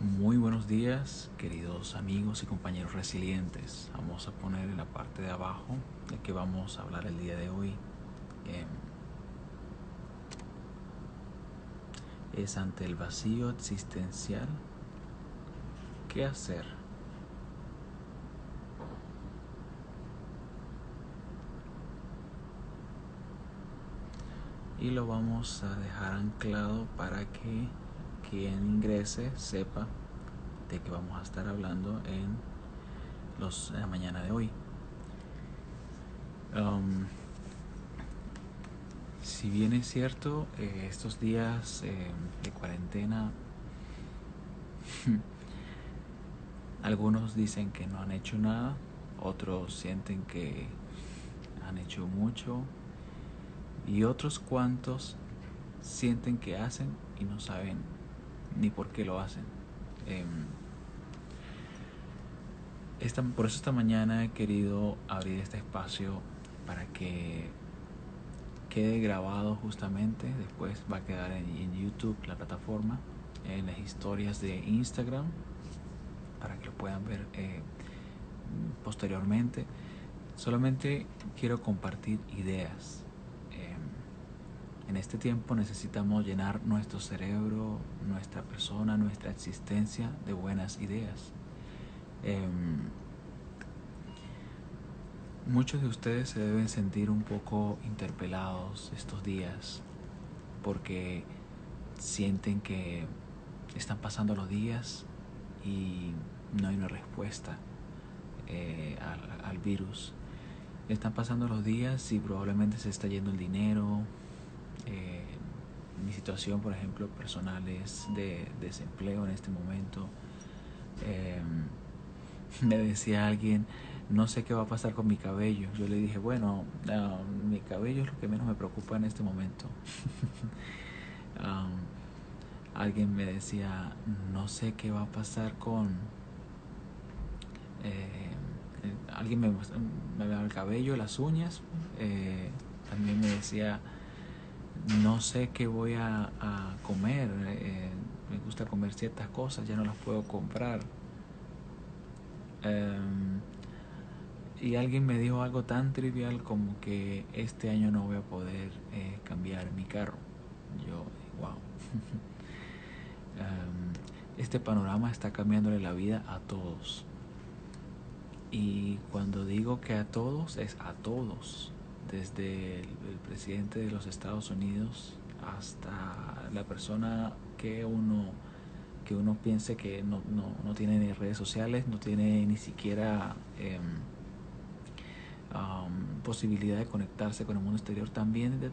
Muy buenos días, queridos amigos y compañeros resilientes. Vamos a poner en la parte de abajo de qué vamos a hablar el día de hoy. Es ante el vacío existencial. ¿Qué hacer? Y lo vamos a dejar anclado para que quien ingrese sepa de qué vamos a estar hablando en la mañana de hoy. Si bien es cierto, estos días de cuarentena, algunos dicen que no han hecho nada, otros sienten que han hecho mucho y otros cuantos sienten que hacen y no saben ni por qué lo hacen. Por eso esta mañana he querido abrir este espacio para que quede grabado justamente. Después va a quedar en YouTube, la plataforma, en las historias de Instagram, para que lo puedan ver posteriormente. Solamente quiero compartir ideas. En este tiempo necesitamos llenar nuestro cerebro, nuestra persona, nuestra existencia de buenas ideas. Muchos de ustedes se deben sentir un poco interpelados estos días porque sienten que están pasando los días y no hay una respuesta al virus. Están pasando los días y probablemente se está yendo el dinero. Mi situación, por ejemplo, personal es de desempleo en este momento. Me decía alguien, no sé qué va a pasar con mi cabello. Yo le dije, bueno, mi cabello es lo que menos me preocupa en este momento. Alguien me decía, no sé qué va a pasar con... alguien me daba el cabello, las uñas. También me decía, no sé qué voy a comer. Me gusta comer ciertas cosas, ya no las puedo comprar. Y alguien me dijo algo tan trivial como que este año no voy a poder cambiar mi carro. Yo, wow. Este panorama está cambiándole la vida a todos. Y cuando digo que a todos, es a todos. Desde el presidente de los Estados Unidos hasta la persona que uno piense que no tiene ni redes sociales, no tiene ni siquiera posibilidad de conectarse con el mundo exterior. También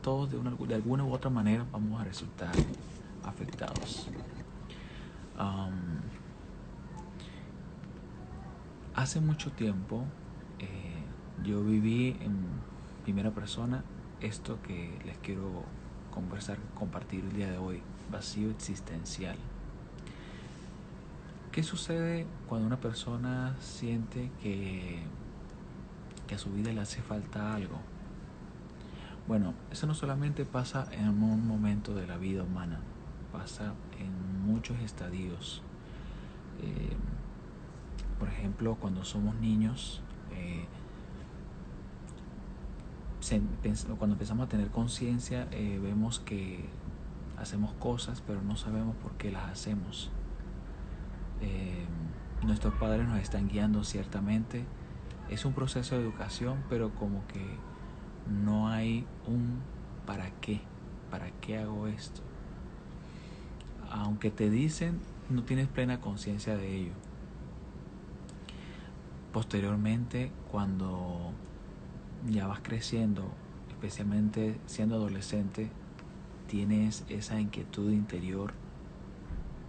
todos de alguna u otra manera vamos a resultar afectados. Hace mucho tiempo yo viví en primera persona esto que les quiero compartir el día de hoy: vacío existencial. ¿Qué sucede cuando una persona siente que a su vida le hace falta algo? Bueno, eso no solamente pasa en un momento de la vida humana, pasa en muchos estadios. Por ejemplo, cuando somos niños, cuando empezamos a tener conciencia, vemos que hacemos cosas, pero no sabemos por qué las hacemos. Nuestros padres nos están guiando ciertamente. Es un proceso de educación, pero como que no hay un ¿para qué? ¿Para qué hago esto? Aunque te dicen, no tienes plena conciencia de ello. Posteriormente, cuando ya vas creciendo, especialmente siendo adolescente, tienes esa inquietud interior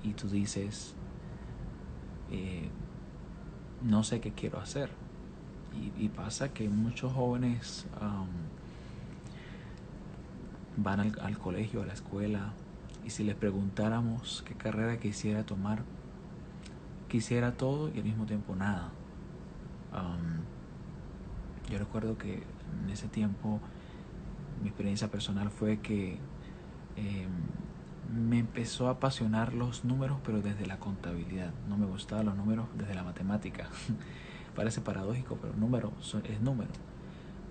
y tú dices, no sé qué quiero hacer. Y pasa que muchos jóvenes van al colegio, a la escuela, y si les preguntáramos qué carrera quisiera tomar, quisiera todo y al mismo tiempo nada. Yo recuerdo que en ese tiempo mi experiencia personal fue que me empezó a apasionar los números, pero desde la contabilidad. No me gustaban los números desde la matemática. Parece paradójico, pero número es número.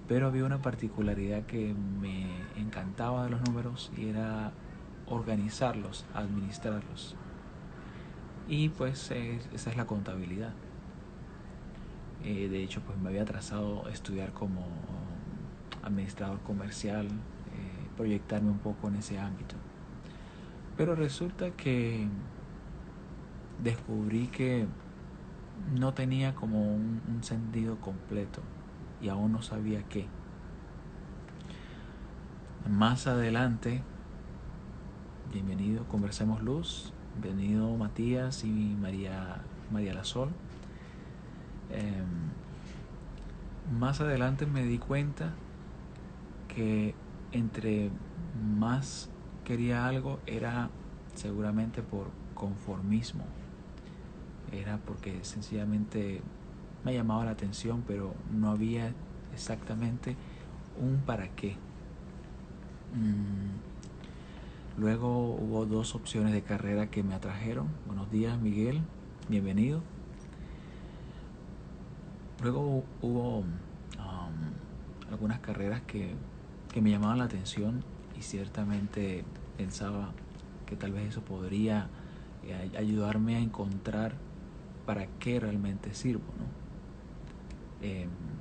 Pero había una particularidad que me encantaba de los números y era organizarlos, administrarlos. Y pues esa es la contabilidad. De hecho, pues me había trazado estudiar como administrador comercial, proyectarme un poco en ese ámbito. Pero resulta que descubrí que no tenía como un sentido completo y aún no sabía qué. Más adelante, bienvenido, conversemos Luz, bienvenido Matías y María La Sol. Más adelante me di cuenta que entre más quería algo era seguramente por conformismo. Era porque sencillamente me llamaba la atención, pero no había exactamente un para qué. Luego hubo dos opciones de carrera que me atrajeron. Buenos días, Miguel, bienvenido. Luego hubo algunas carreras que me llamaban la atención y ciertamente pensaba que tal vez eso podría ayudarme a encontrar para qué realmente sirvo, ¿no?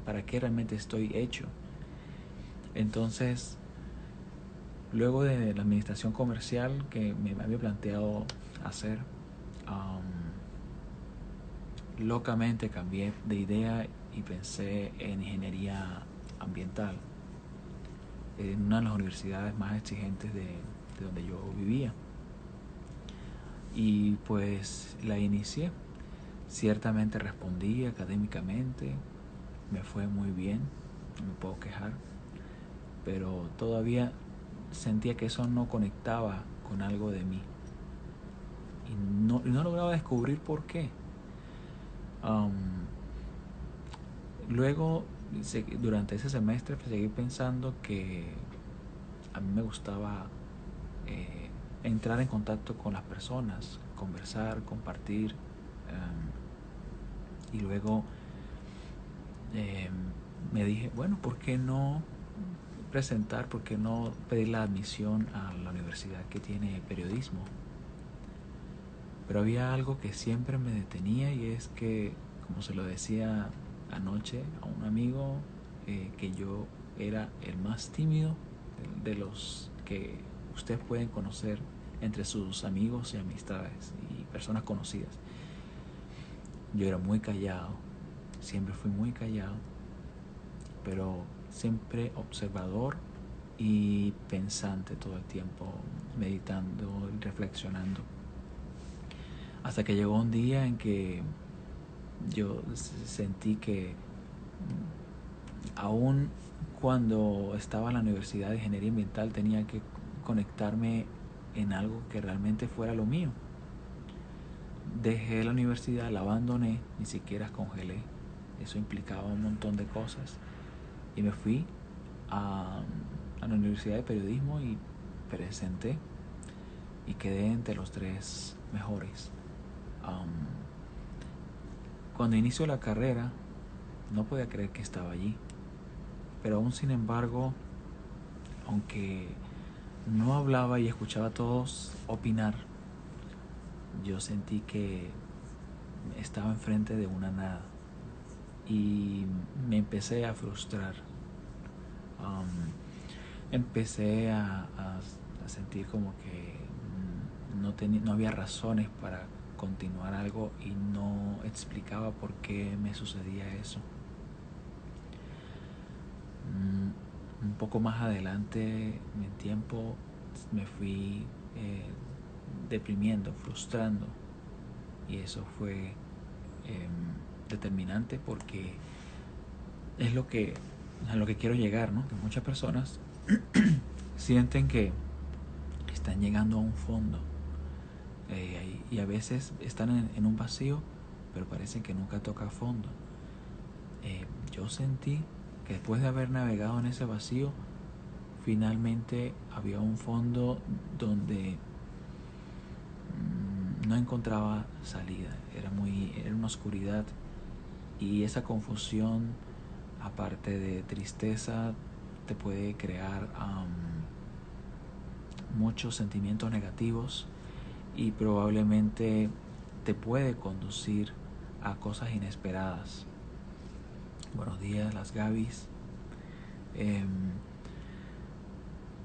Para qué realmente estoy hecho. Entonces, luego de la administración comercial que me había planteado hacer, locamente cambié de idea y pensé en ingeniería ambiental en una de las universidades más exigentes de donde yo vivía. Y pues la inicié. Ciertamente respondí académicamente, me fue muy bien, no me puedo quejar, pero todavía sentía que eso no conectaba con algo de mí y no lograba descubrir por qué. Luego, durante ese semestre, seguí pensando que a mí me gustaba entrar en contacto con las personas, conversar, compartir. Y luego me dije, bueno, ¿por qué no presentar, por qué no pedir la admisión a la universidad que tiene periodismo? Pero había algo que siempre me detenía y es que, como se lo decía anoche a un amigo, que yo era el más tímido de los que ustedes pueden conocer entre sus amigos y amistades y personas conocidas. Yo era muy callado, siempre fui muy callado, pero siempre observador y pensante todo el tiempo, meditando y reflexionando. Hasta que llegó un día en que yo sentí que aún cuando estaba en la Universidad de Ingeniería Ambiental tenía que conectarme en algo que realmente fuera lo mío. Dejé la universidad, la abandoné, ni siquiera congelé. Eso implicaba un montón de cosas. Y me fui a la Universidad de Periodismo y presenté y quedé entre los 3 mejores. Cuando inició la carrera no podía creer que estaba allí, pero aún sin embargo, aunque no hablaba y escuchaba a todos opinar, yo sentí que estaba enfrente de una nada y me empecé a frustrar. Empecé a sentir como que no había razones para continuar algo y no explicaba por qué me sucedía eso. Un poco más adelante en el tiempo me fui deprimiendo, frustrando, y eso fue determinante porque es a lo que quiero llegar, ¿no? Que muchas personas sienten que están llegando a un fondo y a veces están en un vacío, pero parece que nunca toca fondo. Yo sentí que después de haber navegado en ese vacío, finalmente había un fondo donde no encontraba salida, era una oscuridad, y esa confusión, aparte de tristeza, te puede crear muchos sentimientos negativos y probablemente te puede conducir a cosas inesperadas. Buenos días, las Gabis.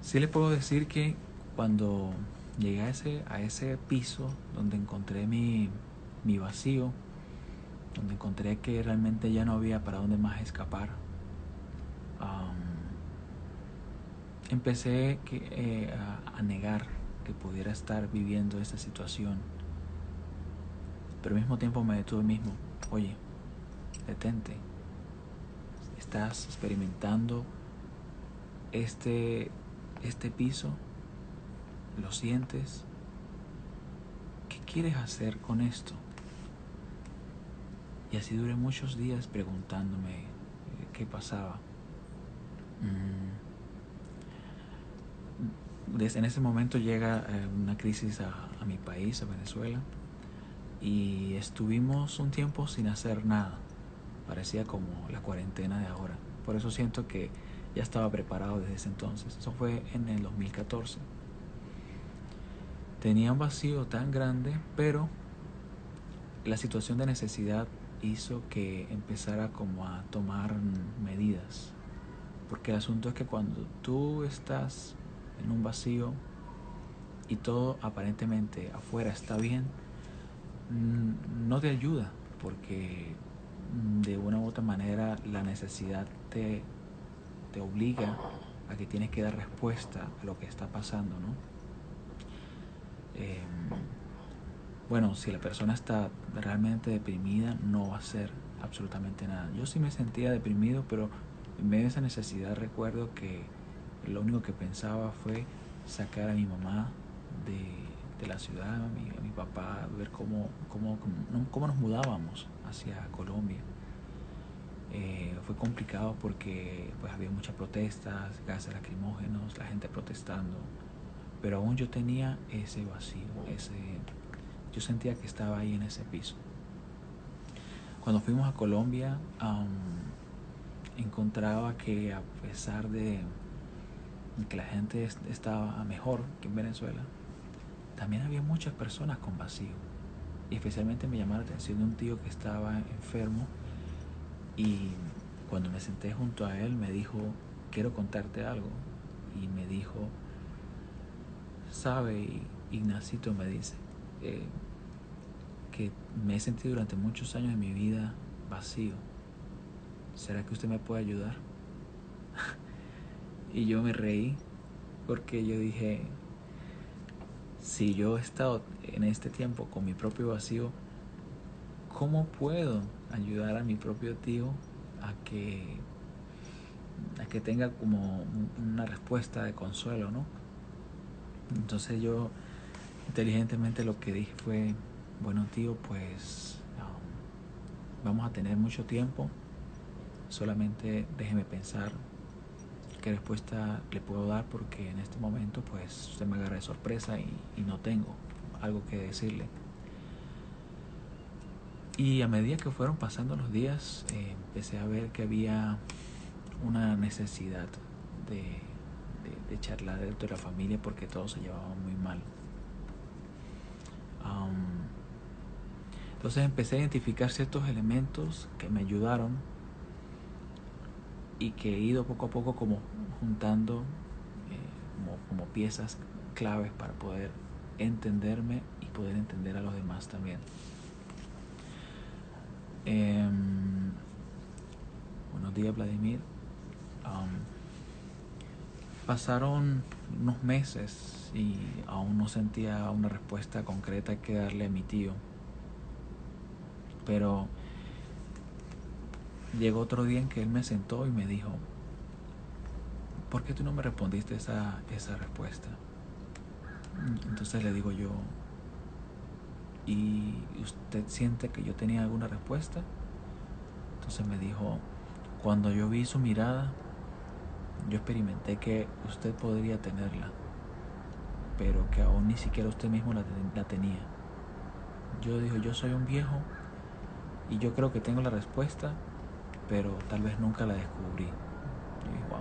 Sí les puedo decir que cuando llegué a ese piso donde encontré mi vacío, donde encontré que realmente ya no había para dónde más escapar, empecé a negar que pudiera estar viviendo esta situación, pero al mismo tiempo me detuve mismo. Oye, detente, estás experimentando este piso, lo sientes, ¿qué quieres hacer con esto? Y así duré muchos días preguntándome qué pasaba. En ese momento llega una crisis a mi país, a Venezuela, y estuvimos un tiempo sin hacer nada. Parecía como la cuarentena de ahora. Por eso siento que ya estaba preparado desde ese entonces. Eso fue en el 2014. Tenía un vacío tan grande, pero la situación de necesidad hizo que empezara como a tomar medidas. Porque el asunto es que cuando tú estás en un vacío y todo aparentemente afuera está bien, no te ayuda, porque de una u otra manera la necesidad te obliga a que tienes que dar respuesta a lo que está pasando, ¿no? Bueno, si la persona está realmente deprimida, no va a hacer absolutamente nada. Yo sí me sentía deprimido, pero en medio de esa necesidad recuerdo que lo único que pensaba fue sacar a mi mamá de la ciudad, a mi papá, ver cómo nos mudábamos hacia Colombia. Fue complicado porque pues había muchas protestas, gases lacrimógenos, la gente protestando, pero aún yo tenía ese vacío, yo sentía que estaba ahí en ese piso. Cuando fuimos a Colombia, encontraba que a pesar de que la gente estaba mejor que en Venezuela, también había muchas personas con vacío. Y especialmente me llamó la atención de un tío que estaba enfermo, y cuando me senté junto a él me dijo, quiero contarte algo. Y me dijo, sabe, Ignacito, me dice, que me he sentido durante muchos años de mi vida vacío. ¿Será que usted me puede ayudar? Y yo me reí porque yo dije, si yo he estado en este tiempo con mi propio vacío, ¿cómo puedo ayudar a mi propio tío a que tenga como una respuesta de consuelo, ¿no? Entonces yo inteligentemente lo que dije fue, bueno tío, pues vamos a tener mucho tiempo, solamente déjeme pensar qué respuesta le puedo dar, porque en este momento pues usted me agarra de sorpresa y no tengo algo que decirle. Y a medida que fueron pasando los días, empecé a ver que había una necesidad de charlar dentro de la familia, porque todos se llevaban muy mal. Entonces empecé a identificar ciertos elementos que me ayudaron y que he ido poco a poco como juntando como piezas claves para poder entenderme y poder entender a los demás también. Buenos días, Vladimir. Pasaron unos meses y aún no sentía una respuesta concreta que darle a mi tío, pero llegó otro día en que él me sentó y me dijo, ¿por qué tú no me respondiste esa respuesta? Entonces le digo yo, ¿y usted siente que yo tenía alguna respuesta? Entonces me dijo, cuando yo vi su mirada, yo experimenté que usted podría tenerla, pero que aún ni siquiera usted mismo la tenía. yo digo, yo soy un viejo y yo creo que tengo la respuesta, pero tal vez nunca la descubrí. Y dije, wow.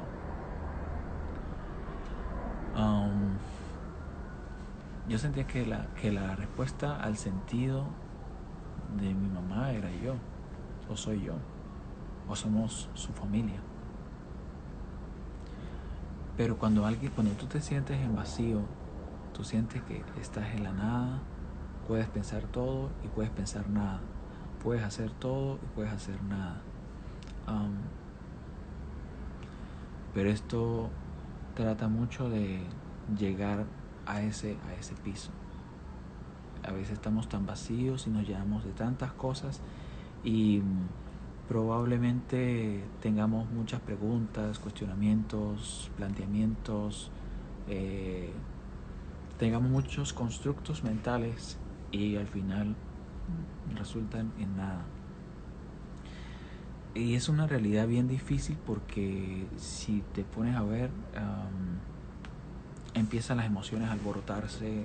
Yo sentía que la respuesta al sentido de mi mamá era yo, o soy yo, o somos su familia. Pero cuando tú te sientes en vacío, tú sientes que estás en la nada, puedes pensar todo y puedes pensar nada, puedes hacer todo y puedes hacer nada. Pero esto trata mucho de llegar a ese piso. A veces estamos tan vacíos y nos llenamos de tantas cosas y probablemente tengamos muchas preguntas, cuestionamientos, planteamientos, tengamos muchos constructos mentales y al final resultan en nada. Y es una realidad bien difícil porque si te pones a ver, empiezan las emociones a alborotarse.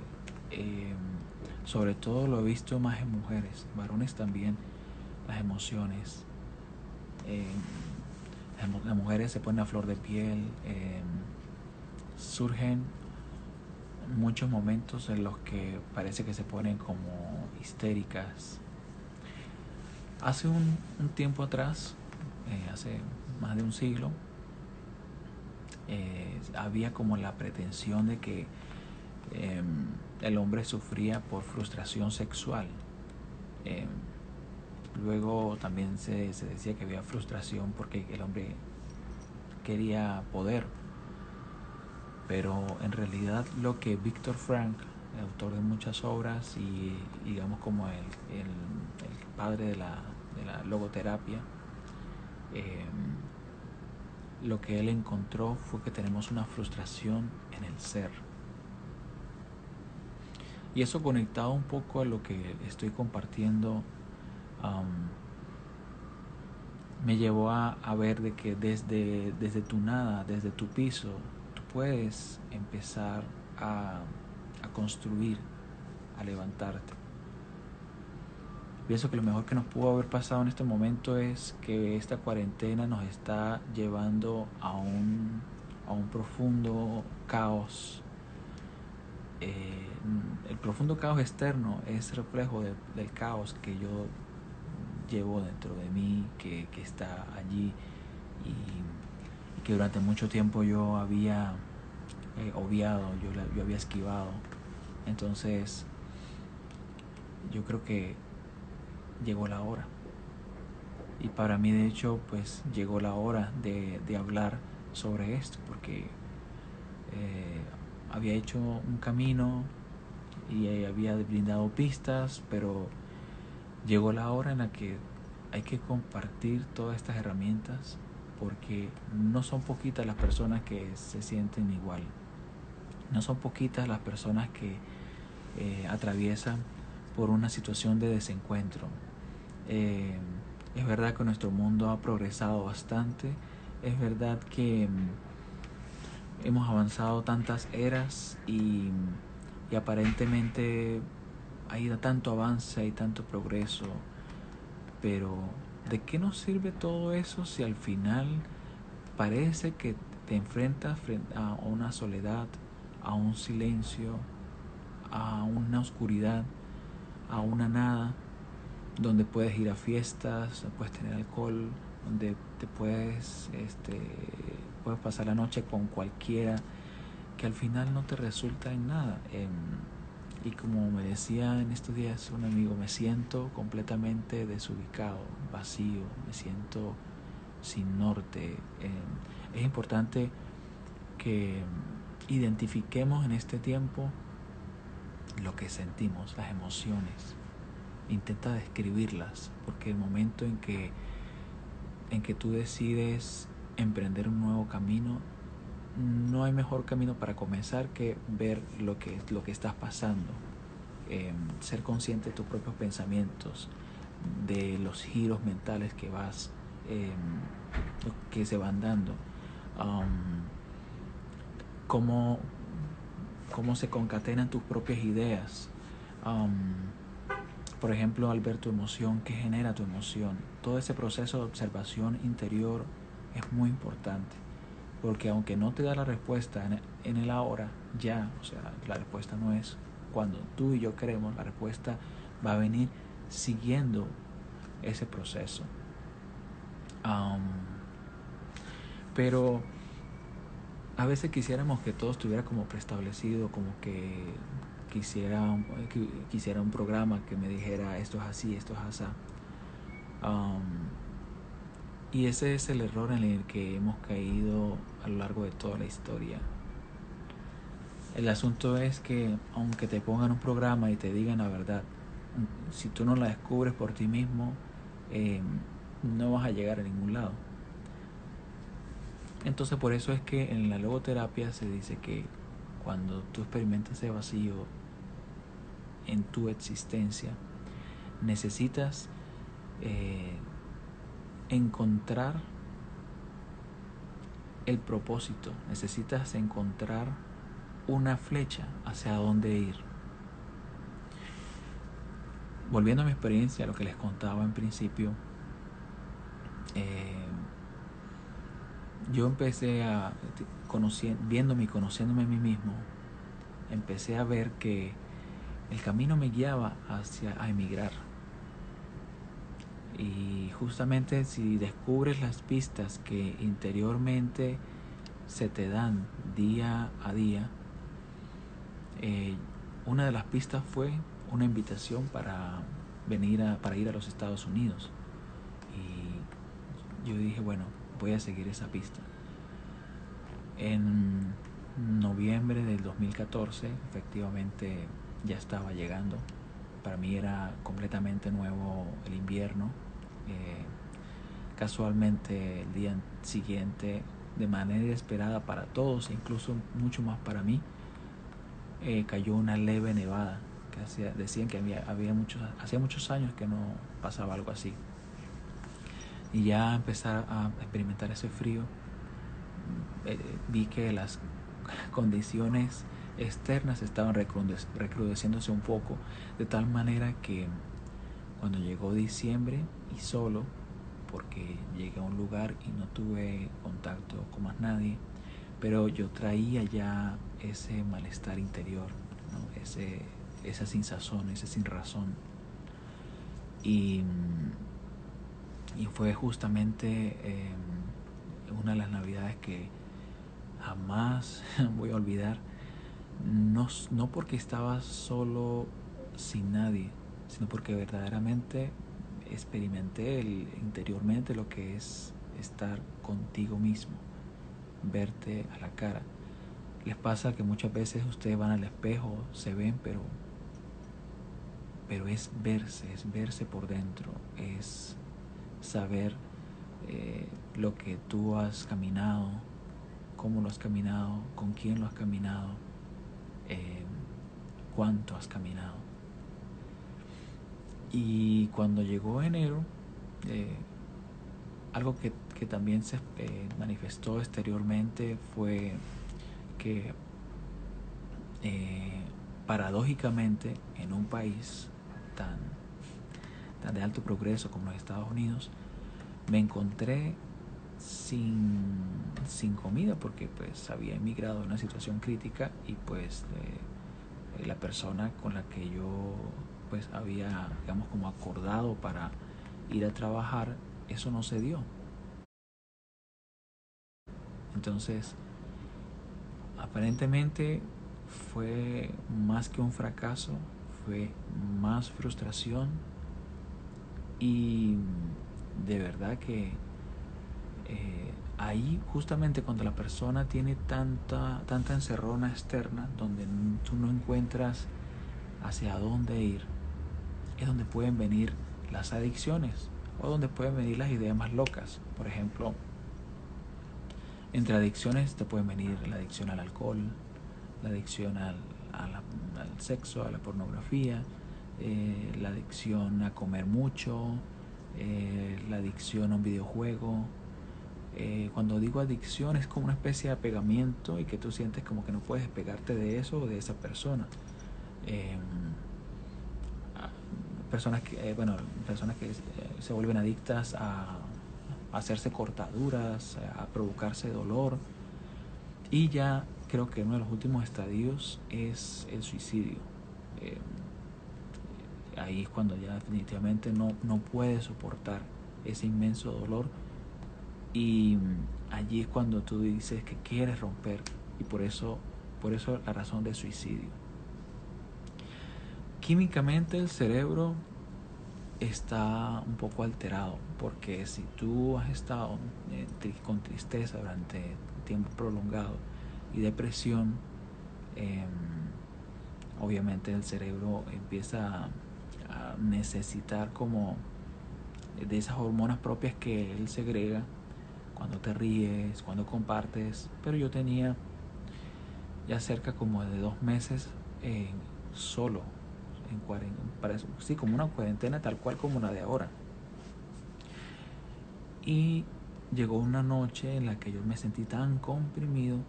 Sobre todo lo he visto más en mujeres, varones también, las emociones. Las mujeres se ponen a flor de piel. Surgen muchos momentos en los que parece que se ponen como histéricas. Hace un tiempo atrás, hace más de un siglo, había como la pretensión de que el hombre sufría por frustración sexual. Luego también se decía que había frustración porque el hombre quería poder. Pero en realidad lo que Viktor Frankl, el autor de muchas obras y digamos como el padre de la logoterapia, lo que él encontró fue que tenemos una frustración en el ser. Y eso conectado un poco a lo que estoy compartiendo, me llevó a ver de que desde tu nada, desde tu piso, tú puedes empezar a construir, a levantarte. Pienso que lo mejor que nos pudo haber pasado en este momento es que esta cuarentena nos está llevando a un profundo caos. El profundo caos externo es reflejo del caos que yo llevo dentro de mí, que está allí y que durante mucho tiempo yo había obviado, yo había esquivado. Entonces yo creo que llegó la hora. Y para mí de hecho pues llegó la hora de hablar sobre esto, porque había hecho un camino y había brindado pistas, pero llegó la hora en la que hay que compartir todas estas herramientas, porque no son poquitas las personas que se sienten igual, no son poquitas las personas que atraviesan por una situación de desencuentro. Es verdad que nuestro mundo ha progresado bastante, es verdad que hemos avanzado tantas eras y aparentemente hay tanto avance, hay tanto progreso, pero ¿de qué nos sirve todo eso si al final parece que te enfrentas a una soledad, a un silencio, a una oscuridad, a una nada, donde puedes ir a fiestas, puedes tener alcohol, donde te puedes pasar la noche con cualquiera, que al final no te resulta en nada? Y como me decía en estos días un amigo, me siento completamente desubicado, vacío, me siento sin norte. Es importante que identifiquemos en este tiempo lo que sentimos, las emociones. Intenta describirlas, porque el momento en que tú decides emprender un nuevo camino, no hay mejor camino para comenzar que ver lo que estás pasando, ser consciente de tus propios pensamientos, de los giros mentales que se van dando, cómo se concatenan tus propias ideas. Por ejemplo, al ver tu emoción, ¿qué genera tu emoción? Todo ese proceso de observación interior es muy importante, porque aunque no te da la respuesta en el ahora, ya, o sea, la respuesta no es cuando tú y yo queremos, la respuesta va a venir siguiendo ese proceso. Pero a veces quisiéramos que todo estuviera como preestablecido, como que quisiera un programa que me dijera esto es así, esto es así. Y ese es el error en el que hemos caído a lo largo de toda la historia. El asunto es que aunque te pongan un programa y te digan la verdad, si tú no la descubres por ti mismo, no vas a llegar a ningún lado. Entonces por eso es que en la logoterapia se dice que cuando tú experimentas ese vacío en tu existencia, necesitas encontrar el propósito, necesitas encontrar una flecha hacia dónde ir. Volviendo a mi experiencia, lo que les contaba en principio, yo empecé viéndome y conociéndome a mí mismo, empecé a ver que el camino me guiaba a emigrar. Y justamente si descubres las pistas que interiormente se te dan día a día, una de las pistas fue una invitación para ir a los Estados Unidos. Y yo dije, bueno, voy a seguir esa pista. En noviembre del 2014, efectivamente, ya estaba llegando. Para mí era completamente nuevo el invierno. Casualmente el día siguiente, de manera inesperada para todos, incluso mucho más para mí, cayó una leve nevada. Decían que hacía muchos años que no pasaba algo así. Y ya empezar a experimentar ese frío, vi que las condiciones externas estaban recrudeciéndose un poco, de tal manera que cuando llegó diciembre, y solo porque llegué a un lugar y no tuve contacto con más nadie, pero yo traía ya ese malestar interior, ¿no? Esa sinsazón, ese sin razón. Y fue justamente una de las navidades que jamás voy a olvidar, no porque estaba solo sin nadie, sino porque verdaderamente experimenté interiormente lo que es estar contigo mismo, verte a la cara. Les pasa que muchas veces ustedes van al espejo, se ven, pero es verse por dentro, es saber lo que tú has caminado, cómo lo has caminado, con quién lo has caminado, cuánto has caminado. Y cuando llegó enero, algo que también se manifestó exteriormente fue que paradójicamente en un país tan de alto progreso como los Estados Unidos, me encontré sin comida, porque pues había emigrado en una situación crítica, y pues la persona con la que yo pues había, digamos, como acordado para ir a trabajar, eso no se dio. Entonces, aparentemente fue más que un fracaso, fue más frustración. Y de verdad que ahí, justamente cuando la persona tiene tanta encerrona externa, donde tú no encuentras hacia dónde ir, es donde pueden venir las adicciones, o donde pueden venir las ideas más locas. Por ejemplo, entre adicciones te pueden venir la adicción al alcohol, la adicción al sexo, a la pornografía, la adicción a comer mucho, la adicción a un videojuego. Cuando digo adicción, es como una especie de apegamiento, y que tú sientes como que no puedes despegarte de eso o de esa persona. personas que se vuelven adictas a hacerse cortaduras, a provocarse dolor. Y ya creo que uno de los últimos estadios es el suicidio. Eh, Ahí es cuando ya definitivamente no puede soportar ese inmenso dolor, y allí es cuando tú dices que quieres romper, y por eso la razón del suicidio. Químicamente el cerebro está un poco alterado, porque si tú has estado con tristeza durante tiempo prolongado y depresión, obviamente el cerebro empieza a necesitar como de esas hormonas propias que él segrega cuando te ríes, cuando compartes. Pero yo tenía ya cerca como de 2 meses solo, sí, como una cuarentena tal cual como la de ahora. Y llegó una noche en la que yo me sentí tan comprimido,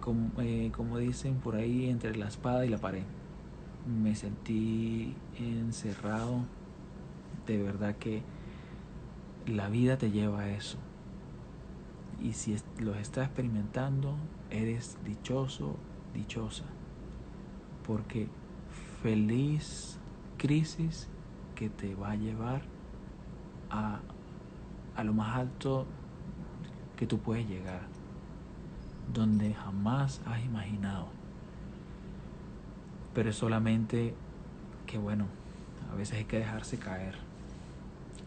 como dicen por ahí, entre la espada y la pared. Me sentí encerrado. De verdad que la vida te lleva a eso. Y si lo estás experimentando, eres dichoso, dichosa. Porque feliz crisis que te va a llevar a lo más alto que tú puedes llegar, donde jamás has imaginado. Pero es solamente que, bueno, a veces hay que dejarse caer.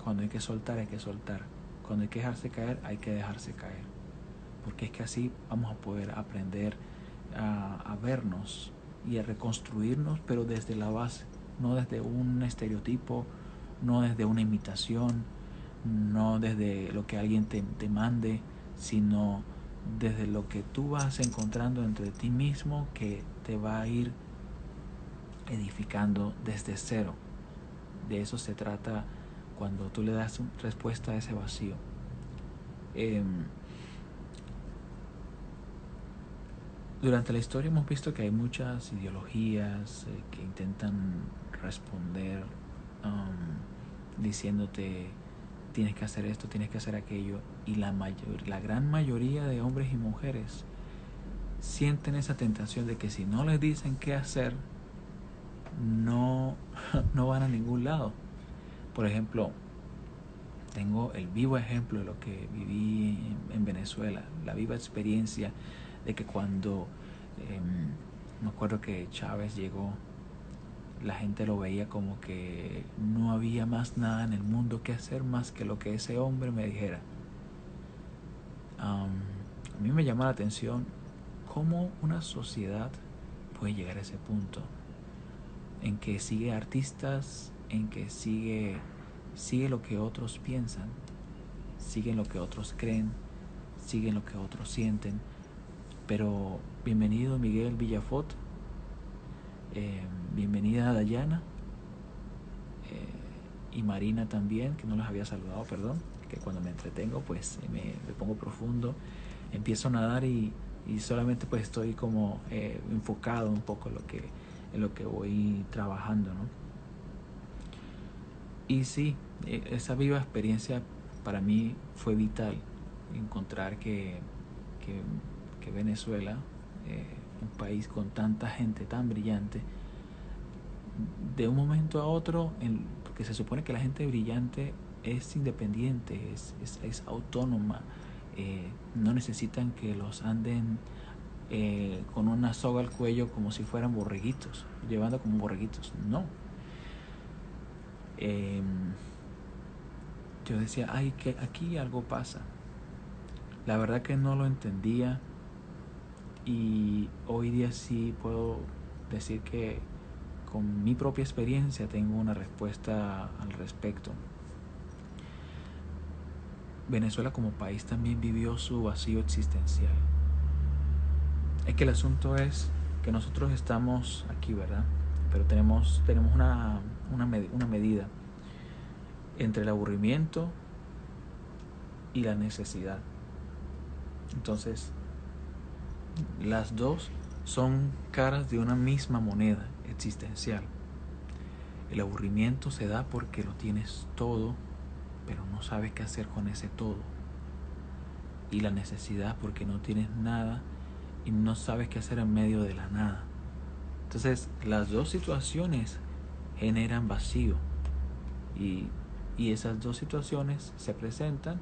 Cuando hay que soltar, hay que soltar. Cuando hay que dejarse caer, hay que dejarse caer. Porque es que así vamos a poder aprender a vernos y a reconstruirnos, pero desde la base, no desde un estereotipo, no desde una imitación, no desde lo que alguien te mande, sino desde lo que tú vas encontrando entre ti mismo, que te va a ir edificando desde cero. De eso se trata cuando tú le das respuesta a ese vacío. Durante la historia hemos visto que hay muchas ideologías que intentan responder diciéndote tienes que hacer esto, tienes que hacer aquello, y la gran mayoría de hombres y mujeres sienten esa tentación de que si no les dicen qué hacer, no van a ningún lado. Por ejemplo, tengo el vivo ejemplo de lo que viví en Venezuela, la viva experiencia de que cuando me acuerdo que Chávez llegó, la gente lo veía como que no había más nada en el mundo que hacer más que lo que ese hombre me dijera. A mí me llama la atención cómo una sociedad puede llegar a ese punto en que sigue artistas, en que sigue lo que otros piensan, sigue lo que otros creen, sigue lo que otros sienten. Pero bienvenido Miguel Villafot, bienvenida Dayana, y Marina también, que no los había saludado, perdón, que cuando me entretengo pues me pongo profundo, empiezo a nadar y solamente pues estoy como enfocado un poco en lo que voy trabajando, ¿no? Y sí, esa viva experiencia para mí fue vital, encontrar que Venezuela, un país con tanta gente tan brillante, de un momento a otro, porque se supone que la gente brillante es independiente, es autónoma, no necesitan que los anden con una soga al cuello como si fueran borreguitos, llevando como borreguitos, no. Yo decía, ay, que aquí algo pasa. La verdad que no lo entendía, y hoy día sí puedo decir que con mi propia experiencia tengo una respuesta al respecto. Venezuela como país también vivió su vacío existencial. Es que el asunto es que nosotros estamos aquí, ¿verdad? Pero tenemos una medida entre el aburrimiento y la necesidad. Entonces, las dos son caras de una misma moneda existencial. El aburrimiento se da porque lo tienes todo, pero no sabes qué hacer con ese todo. Y la necesidad porque no tienes nada y no sabes qué hacer en medio de la nada. Entonces, las dos situaciones generan vacío. Y esas dos situaciones se presentan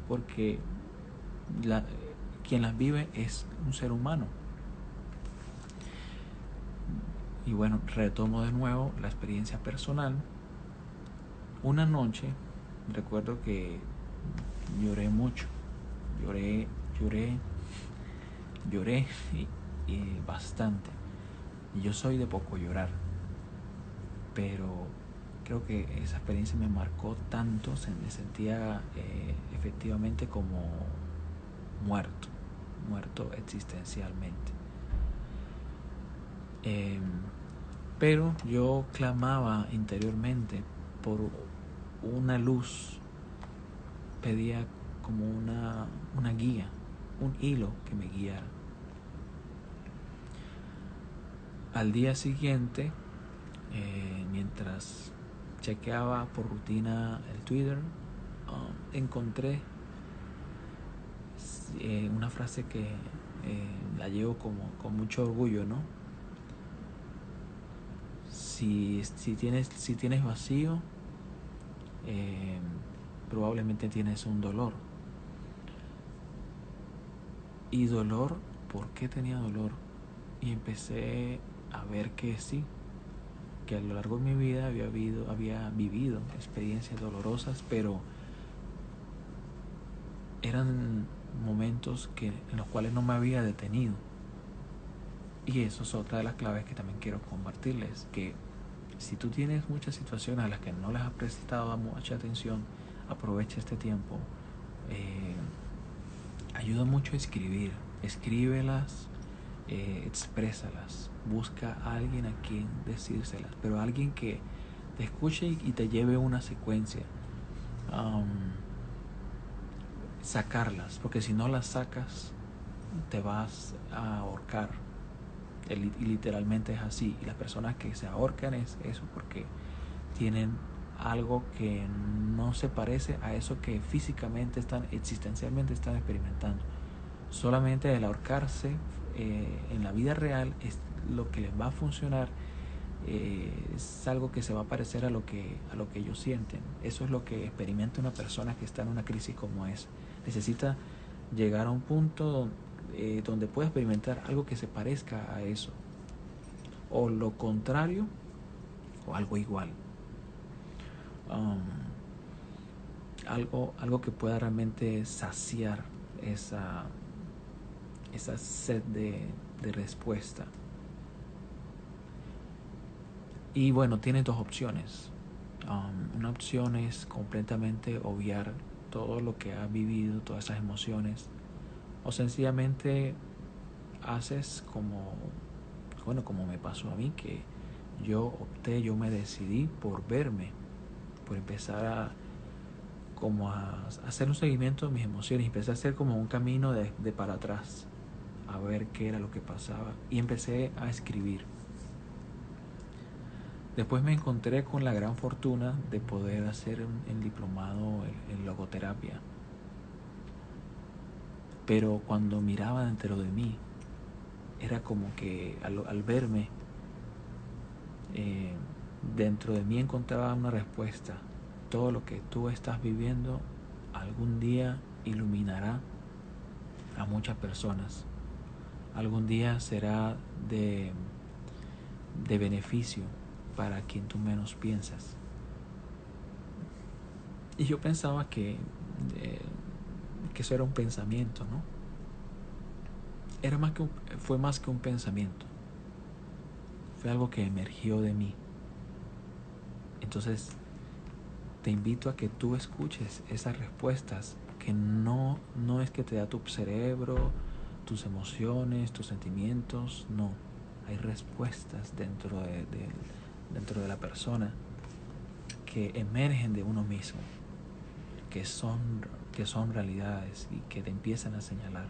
porque quien las vive es un ser humano. Y bueno, retomo de nuevo la experiencia personal. Una noche recuerdo que lloré mucho. Lloré y bastante. Y yo soy de poco llorar, pero creo que esa experiencia me marcó tanto, me sentía efectivamente como muerto existencialmente. Pero yo clamaba interiormente por una luz, pedía como una guía, un hilo que me guiara. Al día siguiente, mientras chequeaba por rutina el Twitter, encontré una frase que la llevo con mucho orgullo, ¿no? Si tienes vacío, probablemente tienes un dolor. Y dolor, ¿por qué tenía dolor? Y empecé a ver que sí, que a lo largo de mi vida había vivido experiencias dolorosas, pero eran momentos en los cuales no me había detenido. Y eso es otra de las claves que también quiero compartirles, que si tú tienes muchas situaciones a las que no les has prestado mucha atención, aprovecha este tiempo. Ayuda mucho a escribir. Escríbelas, exprésalas. Busca a alguien a quien decírselas, pero alguien que te escuche y te lleve una secuencia. Sacarlas, porque si no las sacas, te vas a ahorcar. Y literalmente es así. Y las personas que se ahorcan es eso porque tienen algo que no se parece a eso que físicamente existencialmente están experimentando. Solamente el ahorcarse en la vida real es lo que les va a funcionar. Es algo que se va a parecer a lo que ellos sienten. Eso es lo que experimenta una persona que está en una crisis como esa. Necesita llegar a un punto donde pueda experimentar algo que se parezca a eso, o lo contrario, o algo igual. Algo que pueda realmente saciar esa sed de respuesta. Y bueno, tiene dos opciones. Una opción es completamente obviar todo lo que has vivido, todas esas emociones, o sencillamente haces como me pasó a mí, que yo me decidí por verme, por empezar a hacer un seguimiento de mis emociones. Empecé a hacer como un camino de para atrás, a ver qué era lo que pasaba, y empecé a escribir. Después me encontré con la gran fortuna de poder hacer el diplomado en logoterapia. Pero cuando miraba dentro de mí, era como que al verme, dentro de mí encontraba una respuesta. Todo lo que tú estás viviendo algún día iluminará a muchas personas. Algún día será de beneficio para quien tú menos piensas. Y yo pensaba que eso era un pensamiento, ¿no? Fue más que un pensamiento. Fue algo que emergió de mí. Entonces, te invito a que tú escuches esas respuestas que no es que te da tu cerebro, tus emociones, tus sentimientos, no. Hay respuestas dentro de la persona que emergen de uno mismo, que son realidades y que te empiezan a señalar.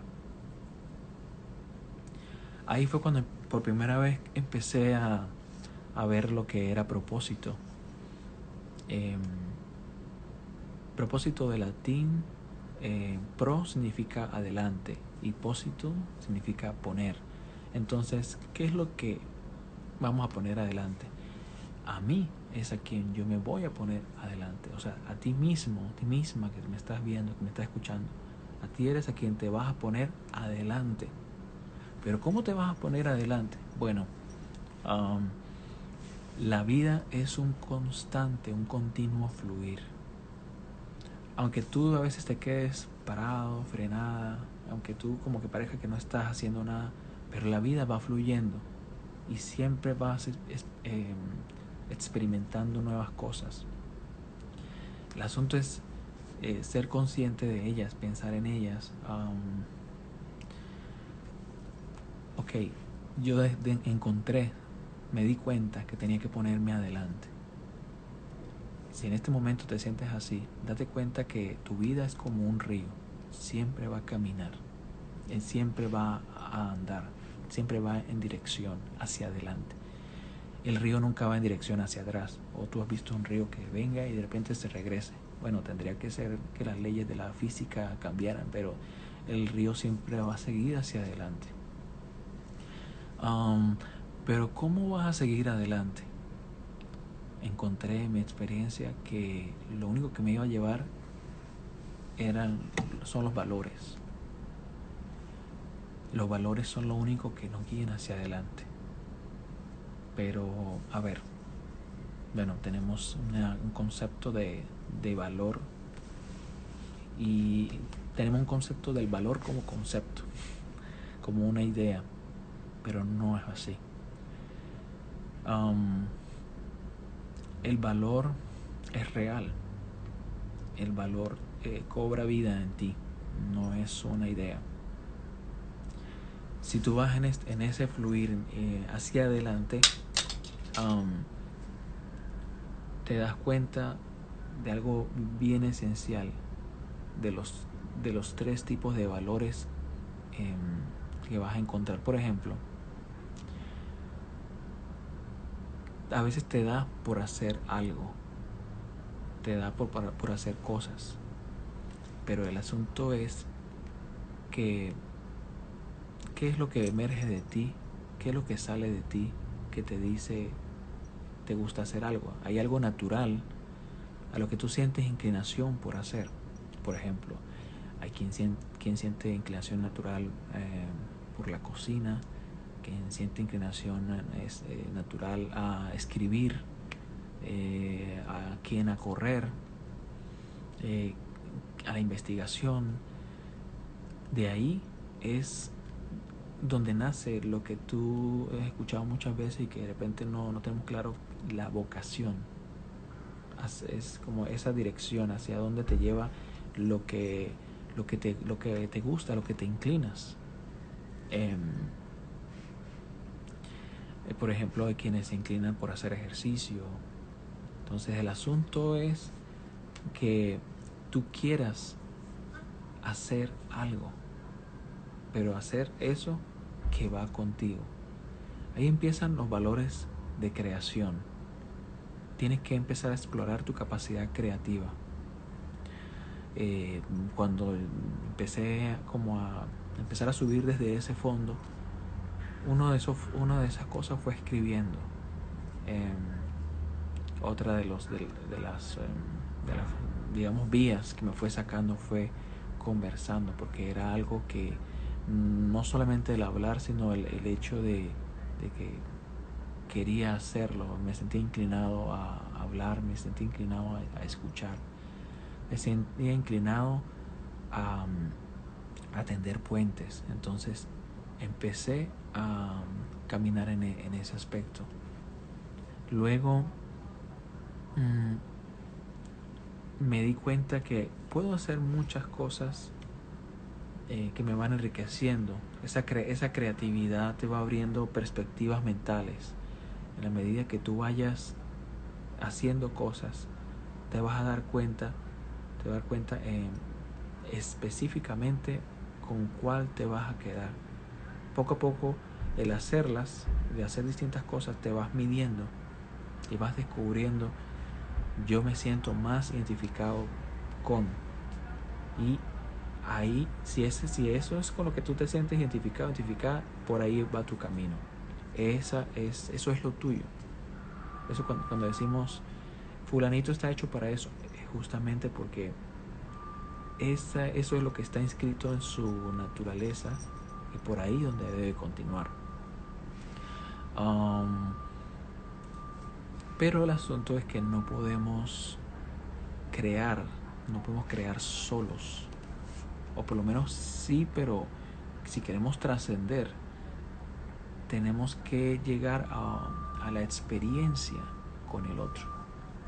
Ahí fue cuando por primera vez empecé a ver lo que era propósito. Eh, propósito de latín, pro significa adelante y pósito significa poner. Entonces, ¿qué es lo que vamos a poner adelante? A mí es a quien yo me voy a poner adelante. O sea, a ti mismo, a ti misma que me estás viendo, que me estás escuchando. A ti eres a quien te vas a poner adelante. Pero ¿cómo te vas a poner adelante? Bueno, la vida es un constante, un continuo fluir. Aunque tú a veces te quedes parado, frenada, aunque tú como que parezca que no estás haciendo nada, pero la vida va fluyendo y siempre vas experimentando nuevas cosas. El asunto es ser consciente de ellas, pensar en ellas. Ok, yo encontré, me di cuenta que tenía que ponerme adelante. Si en este momento te sientes así, date cuenta que tu vida es como un río. Siempre va a caminar, siempre va a andar, siempre va en dirección hacia adelante. El río nunca va en dirección hacia atrás. O tú has visto un río que venga y de repente se regrese. Bueno, tendría que ser que las leyes de la física cambiaran, pero el río siempre va a seguir hacia adelante. Pero ¿cómo vas a seguir adelante? Encontré en mi experiencia que lo único que me iba a llevar son los valores. Los valores son lo único que nos guían hacia adelante. Pero, a ver, bueno, tenemos un concepto de valor y tenemos un concepto del valor como concepto, como una idea, pero no es así. El valor es real. El valor cobra vida en ti, no es una idea. Si tú vas en ese fluir hacia adelante, te das cuenta de algo bien esencial, de los 3 tipos de valores que vas a encontrar. Por ejemplo, a veces te da por hacer algo, te da por hacer cosas, pero el asunto es que qué es lo que emerge de ti, qué es lo que sale de ti que te dice te gusta hacer algo. Hay algo natural a lo que tú sientes inclinación por hacer. Por ejemplo, hay quien siente inclinación natural por la cocina, quien siente inclinación natural a escribir, a quien a correr, a la investigación. De ahí es donde nace lo que tú has escuchado muchas veces y que de repente no tenemos claro, la vocación. Es como esa dirección hacia dónde te lleva lo que te gusta, lo que te inclinas. Por ejemplo, hay quienes se inclinan por hacer ejercicio. Entonces el asunto es que tú quieras hacer algo, pero hacer eso que va contigo. Ahí empiezan los valores de creación. Tienes que empezar a explorar tu capacidad creativa. Cuando empecé como a empezar a subir desde ese fondo, una de esas cosas fue escribiendo. Otra de las digamos vías que me fue sacando fue conversando, porque era algo que no solamente el hablar, sino el hecho de que quería hacerlo. Me sentía inclinado a hablar, me sentía inclinado a escuchar, me sentía inclinado a tender puentes. Entonces empecé a caminar en ese aspecto. Luego me di cuenta que puedo hacer muchas cosas que me van enriqueciendo. Esa creatividad te va abriendo perspectivas mentales. En la medida que tú vayas haciendo cosas, te vas a dar cuenta específicamente con cuál te vas a quedar. Poco a poco, el hacer distintas cosas, te vas midiendo y vas descubriendo yo me siento más identificado con. Y ahí, si eso es con lo que tú te sientes identificada, por ahí va tu camino. Eso es lo tuyo. Eso cuando decimos fulanito está hecho para eso, es justamente porque eso es lo que está inscrito en su naturaleza y por ahí donde debe continuar. Pero el asunto es que no podemos crear solos, o por lo menos sí, pero si queremos trascender, tenemos que llegar a la experiencia con el otro.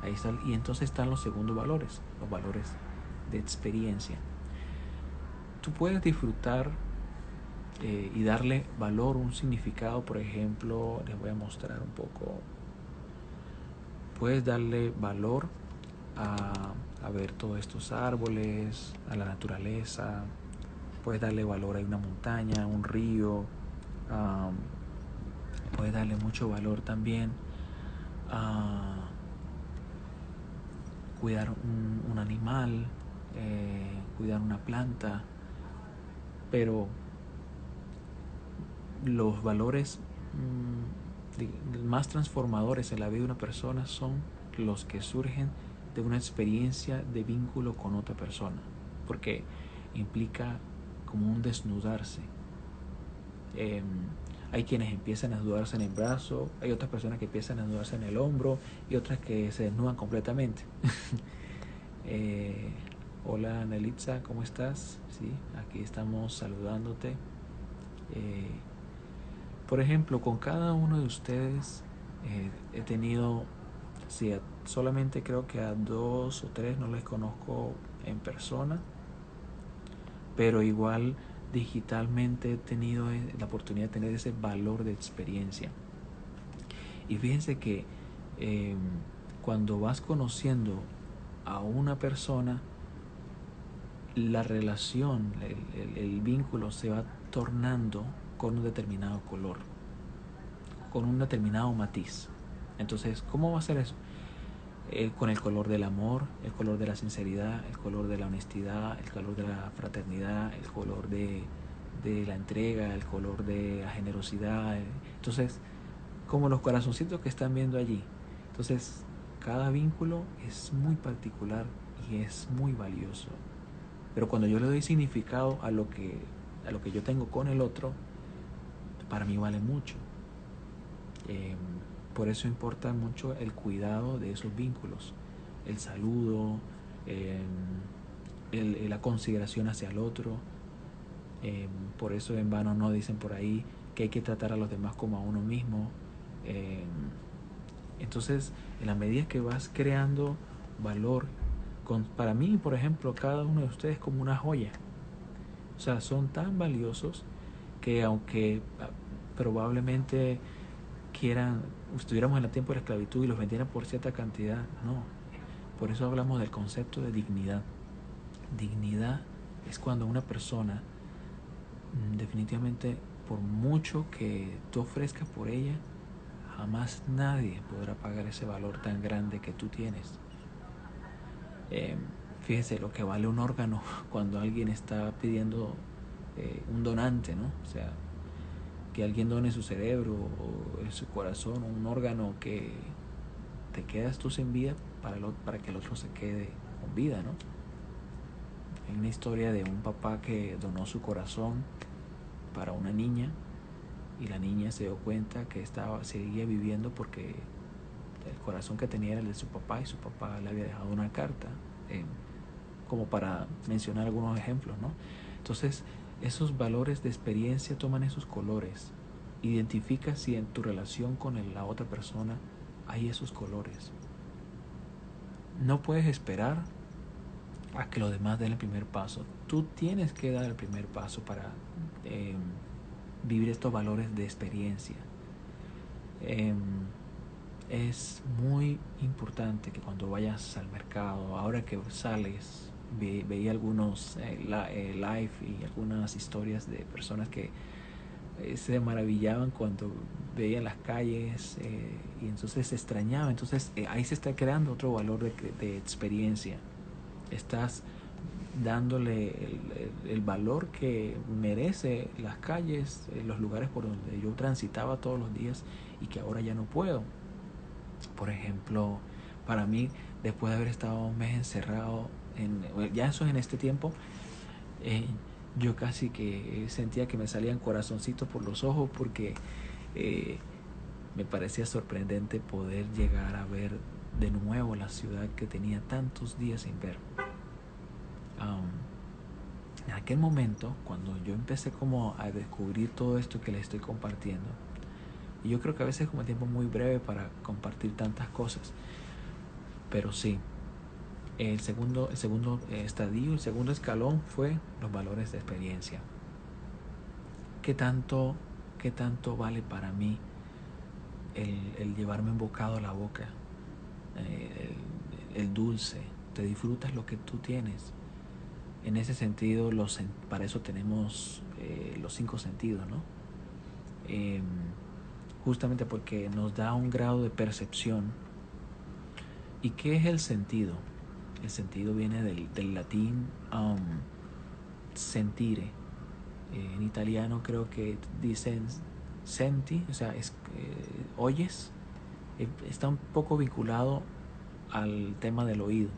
Ahí está, y entonces están los segundos valores, los valores de experiencia. Tú puedes disfrutar y darle valor, un significado. Por ejemplo, les voy a mostrar un poco. Puedes darle valor a ver todos estos árboles, a la naturaleza. Puedes darle valor a una montaña, un río. Puedes darle mucho valor también a cuidar un animal, cuidar una planta. Pero los valores más transformadores en la vida de una persona son los que surgen de una experiencia de vínculo con otra persona, porque implica como un desnudarse. Hay quienes empiezan a desnudarse en el brazo, hay otras personas que empiezan a desnudarse en el hombro y otras que se desnudan completamente. Hola Nelitza, ¿cómo estás? Sí, aquí estamos saludándote. Por ejemplo, con cada uno de ustedes he tenido, sí, solamente creo que a 2 o 3 no les conozco en persona, pero igual digitalmente he tenido la oportunidad de tener ese valor de experiencia. Y fíjense que cuando vas conociendo a una persona, la relación, el vínculo se va tornando con un determinado color, con un determinado matiz. Entonces, ¿cómo va a ser eso? Con el color del amor, el color de la sinceridad, el color de la honestidad, el color de la fraternidad, el color de la entrega, el color de la generosidad. Entonces, como los corazoncitos que están viendo allí. Entonces, cada vínculo es muy particular y es muy valioso. Pero cuando yo le doy significado a lo que yo tengo con el otro, para mí vale mucho. Por eso importa mucho el cuidado de esos vínculos, el saludo, la consideración hacia el otro. Por eso en vano no dicen por ahí que hay que tratar a los demás como a uno mismo. Entonces, en la medida que vas creando valor, para mí, por ejemplo, cada uno de ustedes es como una joya. O sea, son tan valiosos que aunque probablemente estuviéramos en el tiempo de la esclavitud y los vendieran por cierta cantidad, no. Por eso hablamos del concepto de dignidad. Dignidad es cuando una persona, definitivamente, por mucho que tú ofrezcas por ella, jamás nadie podrá pagar ese valor tan grande que tú tienes. Fíjense lo que vale un órgano cuando alguien está pidiendo un donante, ¿no? O sea, que alguien done su cerebro o su corazón o un órgano que te quedas tú sin vida para que el otro se quede con vida, ¿no? Hay una historia de un papá que donó su corazón para una niña y la niña se dio cuenta que seguía viviendo porque el corazón que tenía era el de su papá y su papá le había dejado una carta, como para mencionar algunos ejemplos, ¿no? Entonces, esos valores de experiencia toman esos colores. Identifica si en tu relación con la otra persona hay esos colores. No puedes esperar a que los demás den el primer paso. Tú tienes que dar el primer paso para vivir estos valores de experiencia. Es muy importante que cuando vayas al mercado, ahora que sales, veía algunos live y algunas historias de personas que se maravillaban cuando veían las calles, y entonces se extrañaba. Entonces ahí se está creando otro valor de experiencia. Estás dándole el valor que merece las calles, los lugares por donde yo transitaba todos los días y que ahora ya no puedo. Por ejemplo, para mí, después de haber estado un mes encerrado, ya eso en este tiempo, eh, yo casi que sentía que me salían corazoncitos por los ojos porque eh, me parecía sorprendente poder llegar a ver de nuevo la ciudad que tenía tantos días sin ver. En aquel momento, cuando yo empecé como a descubrir todo esto que les estoy compartiendo, y yo creo que a veces es como un tiempo muy breve para compartir tantas cosas, pero sí, el segundo estadio, el segundo escalón fue los valores de experiencia. ¿Qué tanto, qué tanto vale para mí el llevarme un bocado a la boca? El dulce, te disfrutas lo que tú tienes. En ese sentido, para eso tenemos los 5 sentidos, ¿no? Justamente porque nos da un grado de percepción. ¿Y qué es el sentido? El sentido viene del latín sentire. En italiano creo que dicen senti, o sea, oyes. Está un poco vinculado al tema del oído,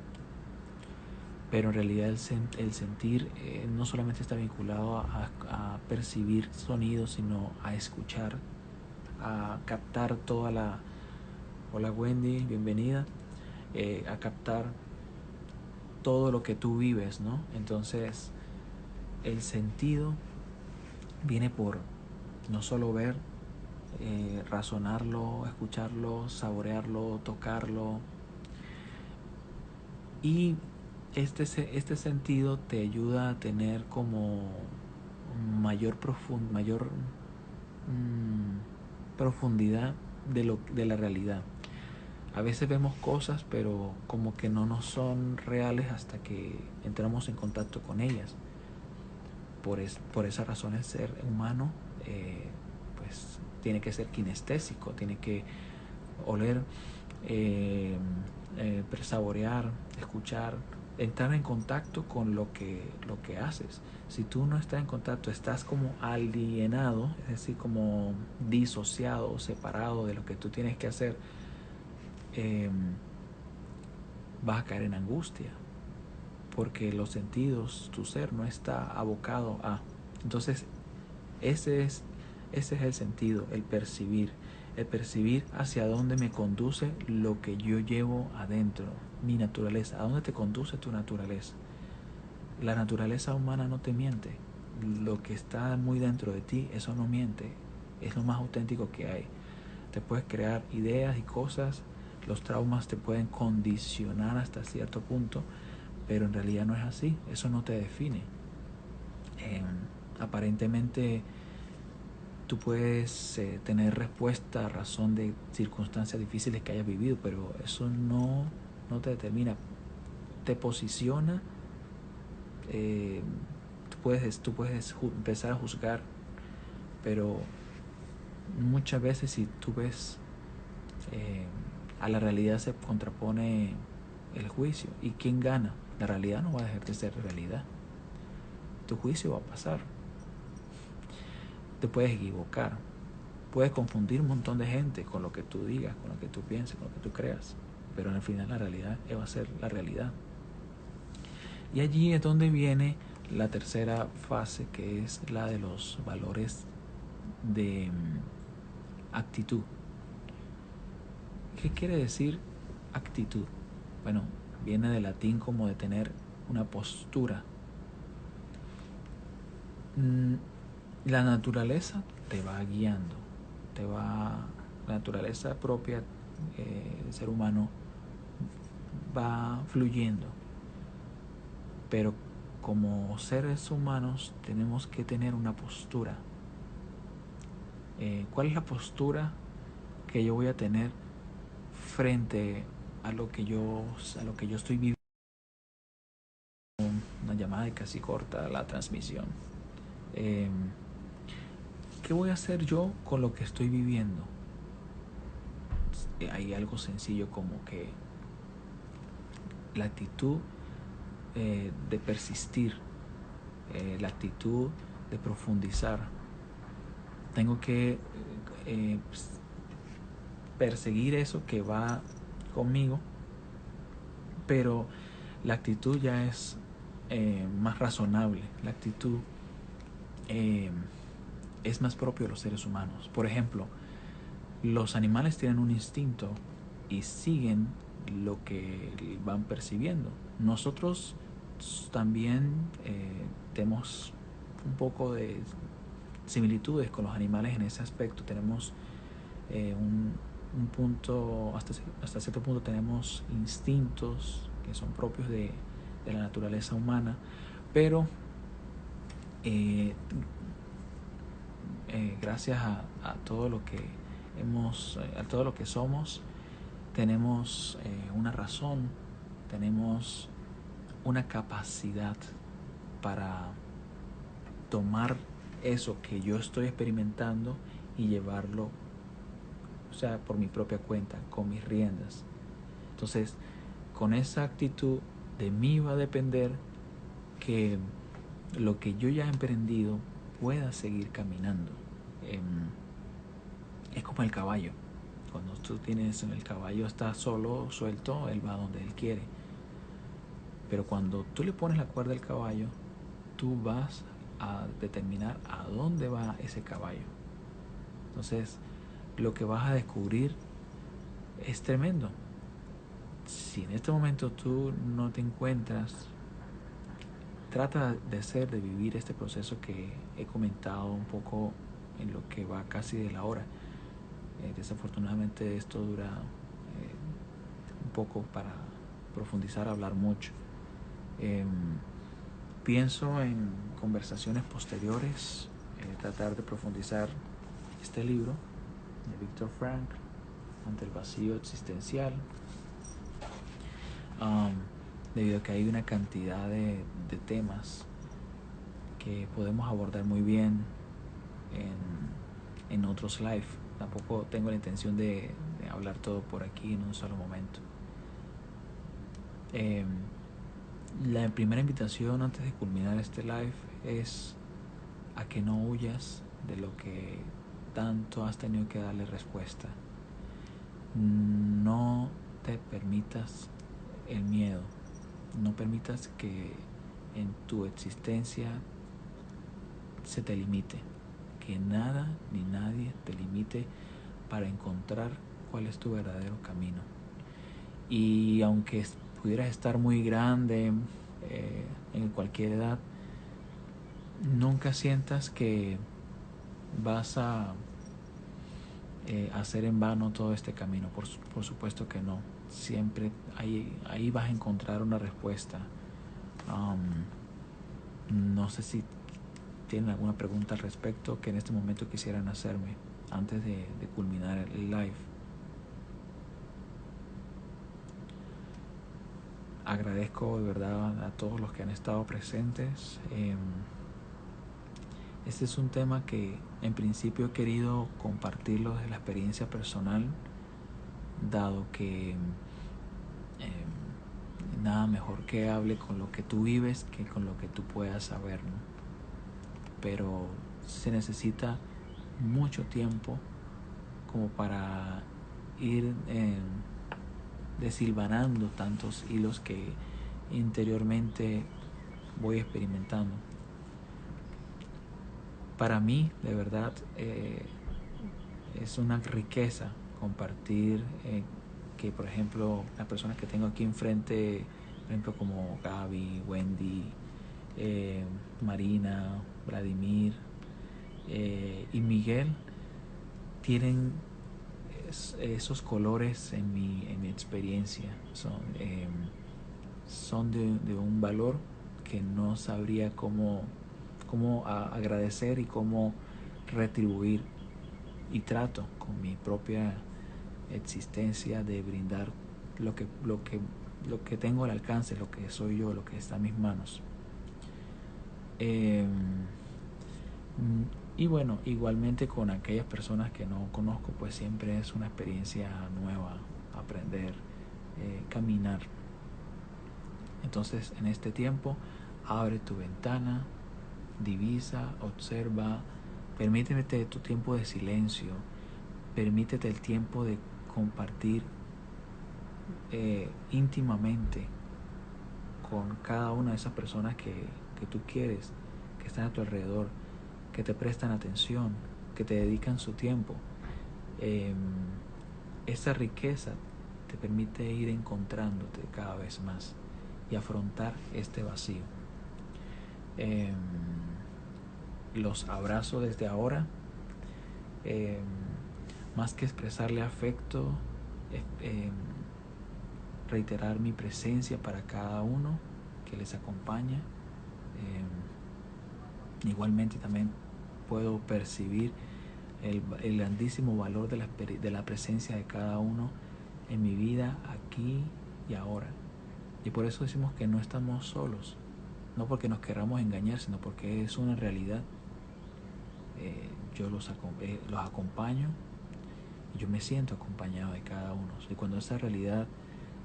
pero en realidad el sentir no solamente está vinculado a percibir sonidos, sino a escuchar, a captar toda la... Hola Wendy, bienvenida. A captar todo lo que tú vives, ¿no? Entonces, el sentido viene por no solo ver, razonarlo, escucharlo, saborearlo, tocarlo. Y este sentido te ayuda a tener como mayor profundidad de la realidad. A veces vemos cosas, pero como que no nos son reales hasta que entramos en contacto con ellas. Por esa razón el ser humano pues tiene que ser kinestésico, tiene que oler, saborear, escuchar, entrar en contacto con lo que haces. Si tú no estás en contacto, estás como alienado, es decir, como disociado, separado de lo que tú tienes que hacer, vas a caer en angustia, porque los sentidos, tu ser no está abocado a... Entonces, ese es el sentido, el percibir hacia dónde me conduce lo que yo llevo adentro, mi naturaleza, a dónde te conduce tu naturaleza. La naturaleza humana no te miente, lo que está muy dentro de ti, eso no miente, es lo más auténtico que hay. Te puedes crear ideas y cosas, los traumas te pueden condicionar hasta cierto punto, pero en realidad no es así, eso no te define. Aparentemente tú puedes tener respuesta a razón de circunstancias difíciles que hayas vivido, pero eso no te determina, te posiciona. Tú puedes empezar a juzgar, pero muchas veces si tú ves, a la realidad se contrapone el juicio. ¿Y quién gana? La realidad no va a dejar de ser realidad. Tu juicio va a pasar. Te puedes equivocar. Puedes confundir un montón de gente con lo que tú digas, con lo que tú pienses, con lo que tú creas. Pero al final la realidad va a ser la realidad. Y allí es donde viene la tercera fase, que es la de los valores de actitud. ¿Qué quiere decir actitud? Bueno, viene del latín como de tener una postura. La naturaleza te va guiando, la naturaleza propia del ser humano va fluyendo, pero como seres humanos tenemos que tener una postura. ¿Cuál es la postura que yo voy a tener frente a lo que yo estoy viviendo? Una llamada y casi corta la transmisión. ¿Qué ¿qué voy a hacer yo con lo que estoy viviendo? Hay algo sencillo como que la actitud de persistir, la actitud de profundizar. Tengo que perseguir eso que va conmigo, pero la actitud ya es más razonable. La actitud es más propio de los seres humanos. Por ejemplo, los animales tienen un instinto y siguen lo que van percibiendo. Nosotros también tenemos un poco de similitudes con los animales en ese aspecto. Tenemos un punto, hasta cierto punto tenemos instintos que son propios de la naturaleza humana, pero gracias a todo lo que a todo lo que somos, tenemos una razón, tenemos una capacidad para tomar eso que yo estoy experimentando y llevarlo, o sea, por mi propia cuenta, con mis riendas. Entonces, con esa actitud de mí va a depender que lo que yo ya he emprendido pueda seguir caminando. Es como el caballo. Cuando tú tienes el caballo, está solo, suelto, él va donde él quiere. Pero cuando tú le pones la cuerda al caballo, tú vas a determinar a dónde va ese caballo. Entonces, lo que vas a descubrir es tremendo. Si en este momento tú no te encuentras, trata de vivir este proceso que he comentado un poco en lo que va casi de la hora. Desafortunadamente esto dura un poco para profundizar, hablar mucho. Pienso en conversaciones posteriores, tratar de profundizar este libro de Viktor Frankl, Ante el vacío existencial, debido a que hay una cantidad de temas que podemos abordar muy bien en otros live. Tampoco tengo la intención de hablar todo por aquí en un solo momento. La primera invitación antes de culminar este live es a que no huyas de lo que tanto has tenido que darle respuesta. No te permitas el miedo, no permitas que en tu existencia se te limite, que nada ni nadie te limite para encontrar cuál es tu verdadero camino. Y aunque pudieras estar muy grande, en cualquier edad, nunca sientas que vas a hacer en vano todo este camino. Por supuesto que no. Siempre ahí vas a encontrar una respuesta. No sé si tienen alguna pregunta al respecto que en este momento quisieran hacerme antes de culminar el live. Agradezco de verdad a todos los que han estado presentes. Este es un tema que en principio he querido compartirlo desde la experiencia personal, dado que nada mejor que hable con lo que tú vives que con lo que tú puedas saber, ¿no? Pero se necesita mucho tiempo como para ir desilvanando tantos hilos que interiormente voy experimentando. Para mí, de verdad, es una riqueza compartir que, por ejemplo, las personas que tengo aquí enfrente, por ejemplo, como Gaby, Wendy, Marina, Vladimir y Miguel, tienen esos colores en mi experiencia. Son de un valor que no sabría cómo agradecer y cómo retribuir, y trato con mi propia existencia de brindar lo que tengo al alcance, lo que soy yo, lo que está en mis manos. Y bueno, igualmente con aquellas personas que no conozco, pues siempre es una experiencia nueva aprender, caminar. Entonces, en este tiempo, abre tu ventana, divisa, observa, permítete tu tiempo de silencio, permítete el tiempo de compartir íntimamente con cada una de esas personas que tú quieres, que están a tu alrededor, que te prestan atención, que te dedican su tiempo. Esa riqueza te permite ir encontrándote cada vez más y afrontar este vacío. Los abrazo desde ahora. Más que expresarle afecto, reiterar mi presencia para cada uno que les acompaña. Igualmente también puedo percibir el grandísimo valor de la presencia de cada uno en mi vida aquí y ahora. Y por eso decimos que no estamos solos, no porque nos queramos engañar, sino porque es una realidad. Yo los acompaño y yo me siento acompañado de cada uno. Y cuando esa realidad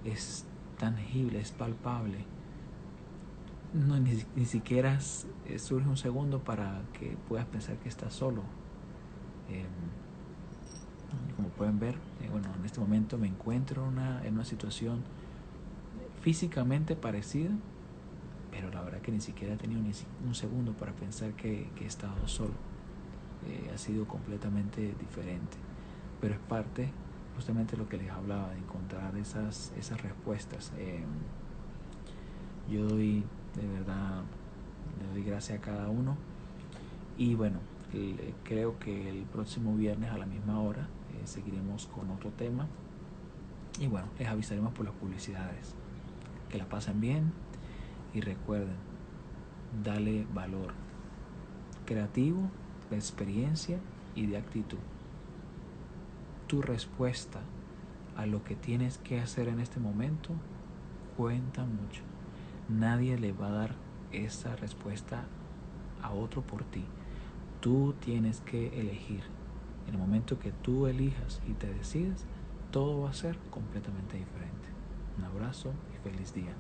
es tangible, es palpable, no, ni siquiera surge un segundo para que puedas pensar que estás solo. Como pueden ver, bueno, en este momento me encuentro en una situación físicamente parecida, pero la verdad que ni siquiera he tenido ni un segundo para pensar que he estado solo. Ha sido completamente diferente, pero es parte justamente de lo que les hablaba, de encontrar esas respuestas. Yo doy, de verdad, le doy gracias a cada uno. Y bueno, creo que el próximo viernes a la misma hora seguiremos con otro tema. Y bueno, les avisaremos por las publicidades. Que la pasen bien y recuerden, dale valor creativo, de experiencia y de actitud. Tu respuesta a lo que tienes que hacer en este momento cuenta mucho. Nadie le va a dar esa respuesta a otro por ti. Tú tienes que elegir. En el momento que tú elijas y te decides, todo va a ser completamente diferente. Un abrazo y feliz día.